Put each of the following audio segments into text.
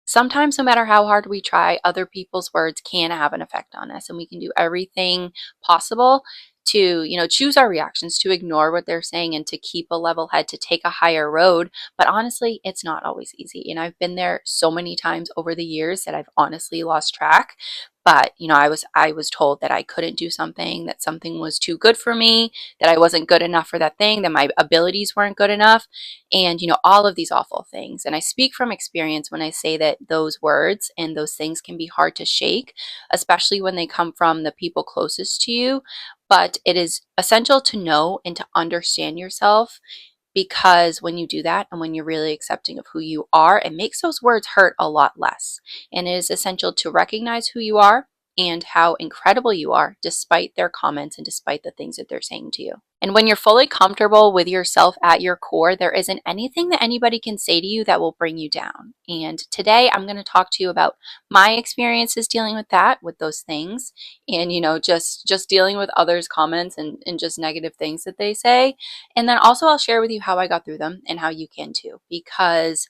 sometimes no matter how hard we try, other people's words can have an effect on us, and we can do everything possible to, choose our reactions, to ignore what they're saying and to keep a level head, to take a higher road. But honestly, it's not always easy. And I've been there so many times over the years that I've honestly lost track. But, I was told that I couldn't do something, that something was too good for me, that I wasn't good enough for that thing, that my abilities weren't good enough, and, all of these awful things. And I speak from experience when I say that those words and those things can be hard to shake, especially when they come from the people closest to you. But it is essential to know and to understand yourself, because when you do that and when you're really accepting of who you are, it makes those words hurt a lot less. And it is essential to recognize who you are and how incredible you are despite their comments and despite the things that they're saying to you. And when you're fully comfortable with yourself at your core, there isn't anything that anybody can say to you that will bring you down. And today I'm going to talk to you about my experiences dealing with that, with those things, and just dealing with others' comments and just negative things that they say. And then also I'll share with you how I got through them and how you can too. Because,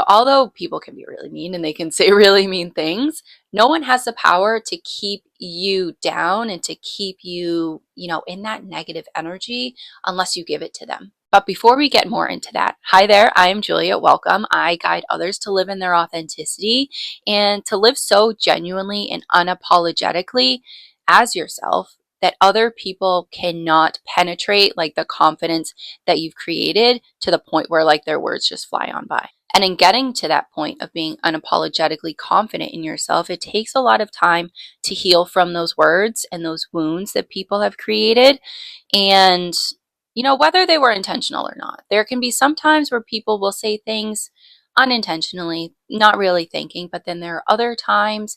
although people can be really mean and they can say really mean things, no one has the power to keep you down and to keep you, in that negative energy unless you give it to them. But before we get more into that, hi there, I am Julia. Welcome. I guide others to live in their authenticity and to live so genuinely and unapologetically as yourself that other people cannot penetrate like the confidence that you've created to the point where like their words just fly on by. And in getting to that point of being unapologetically confident in yourself, it takes a lot of time to heal from those words and those wounds that people have created. And, whether they were intentional or not, there can be some times where people will say things unintentionally, not really thinking, but then there are other times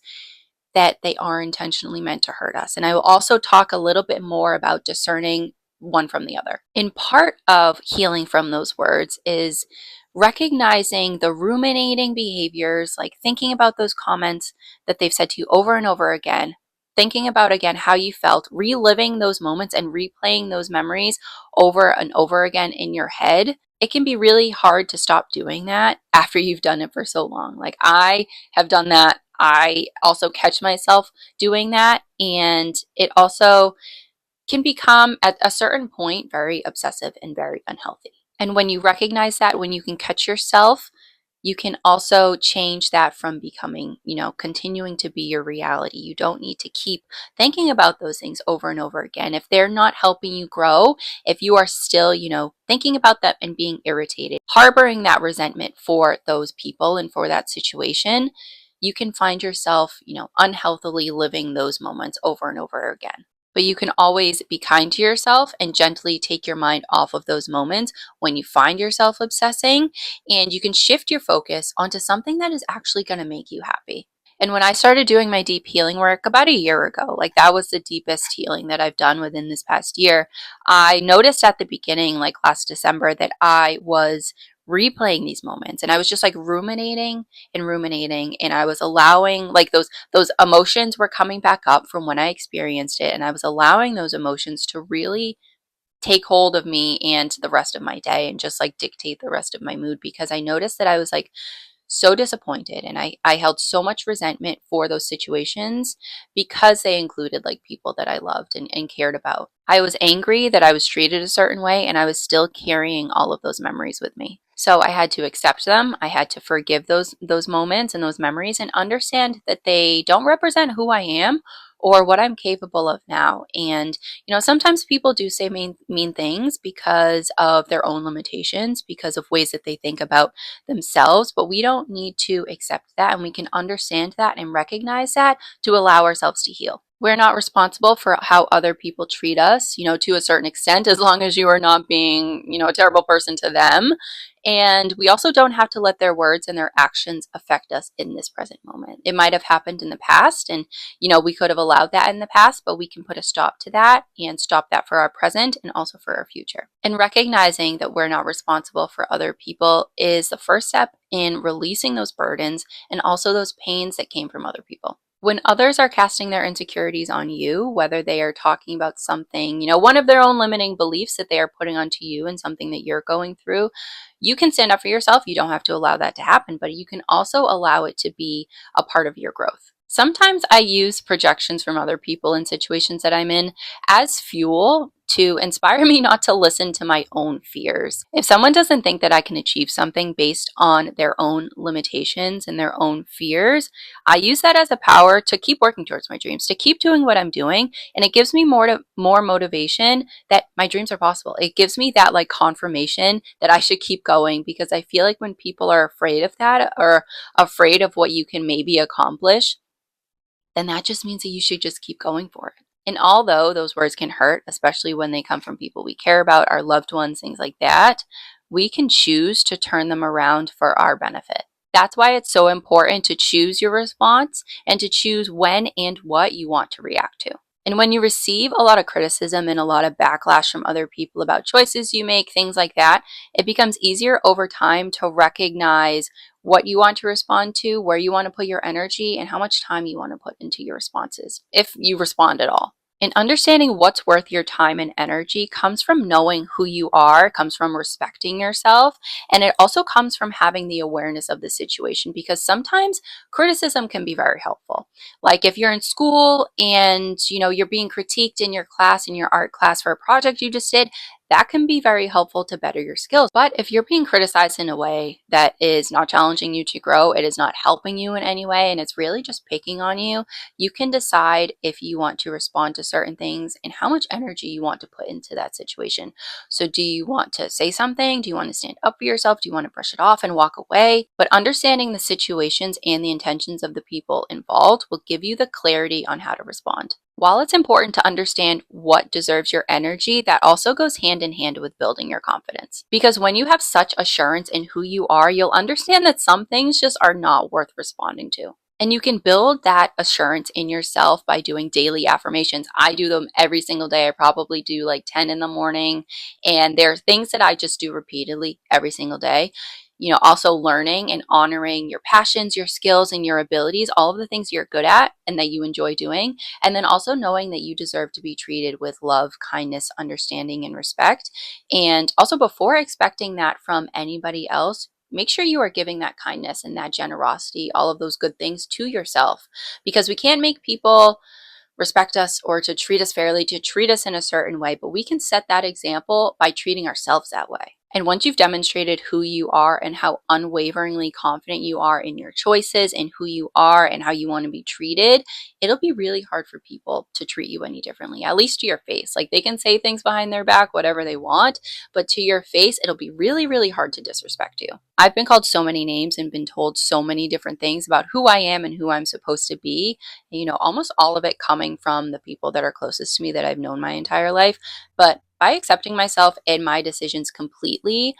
that they are intentionally meant to hurt us. And I will also talk a little bit more about discerning one from the other. In part of healing from those words is recognizing the ruminating behaviors, like thinking about those comments that they've said to you over and over again, thinking about again how you felt, reliving those moments and replaying those memories over and over again in your head. It can be really hard to stop doing that after you've done it for so long. Like I have done that. I also catch myself doing that. And it also can become at a certain point very obsessive and very unhealthy. And when you recognize that, when you can catch yourself, you can also change that from becoming, continuing to be your reality. You don't need to keep thinking about those things over and over again. If they're not helping you grow, if you are still, thinking about that and being irritated, harboring that resentment for those people and for that situation, you can find yourself, unhealthily living those moments over and over again. But you can always be kind to yourself and gently take your mind off of those moments when you find yourself obsessing, and you can shift your focus onto something that is actually going to make you happy. And when I started doing my deep healing work about a year ago, like that was the deepest healing that I've done within this past year, I noticed at the beginning, like last December, that I was replaying these moments and I was just like ruminating and I was allowing like those emotions were coming back up from when I experienced it, and I was allowing those emotions to really take hold of me and the rest of my day and just like dictate the rest of my mood, because I noticed that I was like so disappointed and I held so much resentment for those situations because they included like people that I loved and cared about. I was angry that I was treated a certain way and I was still carrying all of those memories with me. So I had to accept them. I had to forgive those moments and those memories and understand that they don't represent who I am or what I'm capable of now. And sometimes people do say mean things because of their own limitations, because of ways that they think about themselves, but we don't need to accept that, and we can understand that and recognize that to allow ourselves to heal. We're not responsible for how other people treat us, to a certain extent, as long as you are not being, a terrible person to them. And we also don't have to let their words and their actions affect us in this present moment. It might have happened in the past, and, we could have allowed that in the past, but we can put a stop to that and stop that for our present and also for our future. And recognizing that we're not responsible for other people is the first step in releasing those burdens and also those pains that came from other people. When others are casting their insecurities on you, whether they are talking about something, one of their own limiting beliefs that they are putting onto you and something that you're going through, you can stand up for yourself. You don't have to allow that to happen, but you can also allow it to be a part of your growth. Sometimes I use projections from other people in situations that I'm in as fuel to inspire me not to listen to my own fears. If someone doesn't think that I can achieve something based on their own limitations and their own fears, I use that as a power to keep working towards my dreams, to keep doing what I'm doing, and it gives me more motivation that my dreams are possible. It gives me that like confirmation that I should keep going, because I feel like when people are afraid of that or afraid of what you can maybe accomplish, then that just means that you should just keep going for it. And although those words can hurt, especially when they come from people we care about, our loved ones, things like that, we can choose to turn them around for our benefit. That's why it's so important to choose your response and to choose when and what you want to react to. And when you receive a lot of criticism and a lot of backlash from other people about choices you make, things like that, it becomes easier over time to recognize what you want to respond to, where you want to put your energy, and how much time you want to put into your responses, if you respond at all. And understanding what's worth your time and energy comes from knowing who you are, comes from respecting yourself, and it also comes from having the awareness of the situation, because sometimes criticism can be very helpful. Like if you're in school and you're being critiqued in your class, in your art class, for a project you just did, that can be very helpful to better your skills. But if you're being criticized in a way that is not challenging you to grow, it is not helping you in any way, and it's really just picking on you, you can decide if you want to respond to certain things and how much energy you want to put into that situation. So do you want to say something? Do you want to stand up for yourself? Do you want to brush it off and walk away? But understanding the situations and the intentions of the people involved will give you the clarity on how to respond. While it's important to understand what deserves your energy, that also goes hand in hand with building your confidence. Because when you have such assurance in who you are, you'll understand that some things just are not worth responding to. And you can build that assurance in yourself by doing daily affirmations. I do them every single day. I probably do like 10 in the morning. And there are things that I just do repeatedly every single day. Also learning and honoring your passions, your skills, and your abilities, all of the things you're good at and that you enjoy doing. And then also knowing that you deserve to be treated with love, kindness, understanding, and respect. And also, before expecting that from anybody else, make sure you are giving that kindness and that generosity, all of those good things, to yourself, because we can't make people respect us or to treat us fairly, to treat us in a certain way, but we can set that example by treating ourselves that way. And once you've demonstrated who you are and how unwaveringly confident you are in your choices and who you are and how you want to be treated, it'll be really hard for people to treat you any differently, at least to your face. Like they can say things behind their back, whatever they want, but to your face, it'll be really, really hard to disrespect you. I've been called so many names and been told so many different things about who I am and who I'm supposed to be. Almost all of it coming from the people that are closest to me that I've known my entire life. But by accepting myself and my decisions completely,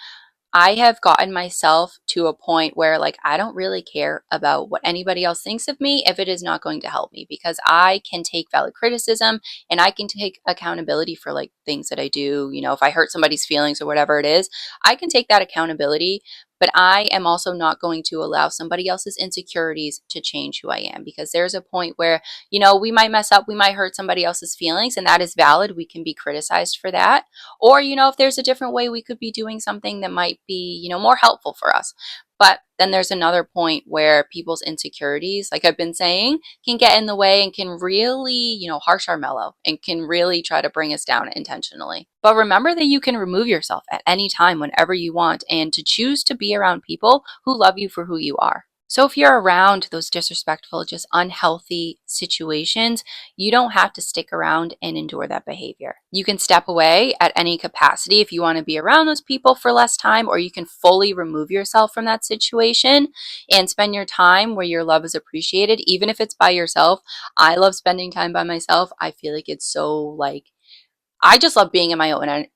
I have gotten myself to a point where like I don't really care about what anybody else thinks of me if it is not going to help me, because I can take valid criticism and I can take accountability for like things that I do. If I hurt somebody's feelings or whatever it is, I can take that accountability. But I am also not going to allow somebody else's insecurities to change who I am, because there's a point where, we might mess up, we might hurt somebody else's feelings, and that is valid. We can be criticized for that. Or, if there's a different way we could be doing something that might be, more helpful for us. But then there's another point where people's insecurities, like I've been saying, can get in the way and can really, harsh our mellow and can really try to bring us down intentionally. But remember that you can remove yourself at any time whenever you want, and to choose to be around people who love you for who you are. So if you're around those disrespectful, just unhealthy situations, you don't have to stick around and endure that behavior. You can step away at any capacity if you want to be around those people for less time, or you can fully remove yourself from that situation and spend your time where your love is appreciated, even if it's by yourself. I love spending time by myself. I feel like it's so I just love being in my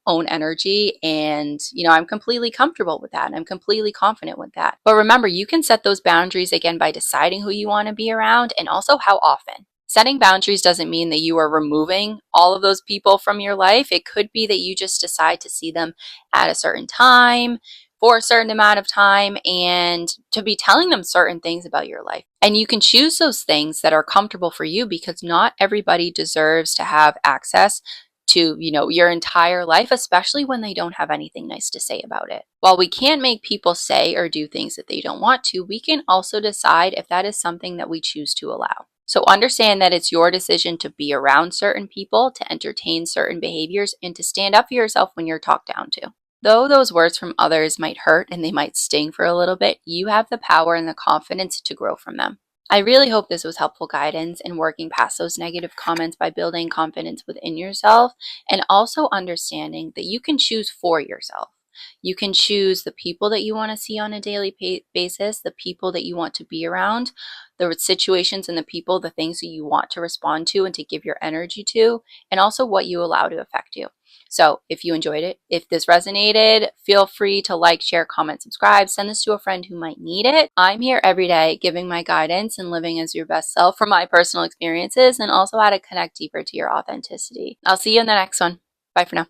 own energy, and I'm completely comfortable with that and I'm completely confident with that. But remember, you can set those boundaries again by deciding who you want to be around and also how often. Setting boundaries doesn't mean that you are removing all of those people from your life. It could be that you just decide to see them at a certain time, for a certain amount of time and to be telling them certain things about your life. And you can choose those things that are comfortable for you because not everybody deserves to have access to, your entire life, especially when they don't have anything nice to say about it. While we can't make people say or do things that they don't want to, we can also decide if that is something that we choose to allow. So understand that it's your decision to be around certain people, to entertain certain behaviors, and to stand up for yourself when you're talked down to. Though those words from others might hurt and they might sting for a little bit, you have the power and the confidence to grow from them. I really hope this was helpful guidance in working past those negative comments by building confidence within yourself and also understanding that you can choose for yourself. You can choose the people that you want to see on a daily basis, the people that you want to be around, the situations and the people, the things that you want to respond to and to give your energy to, and also what you allow to affect you. So if you enjoyed it, if this resonated, feel free to like, share, comment, subscribe, send this to a friend who might need it. I'm here every day giving my guidance and living as your best self from my personal experiences and also how to connect deeper to your authenticity. I'll see you in the next one. Bye for now.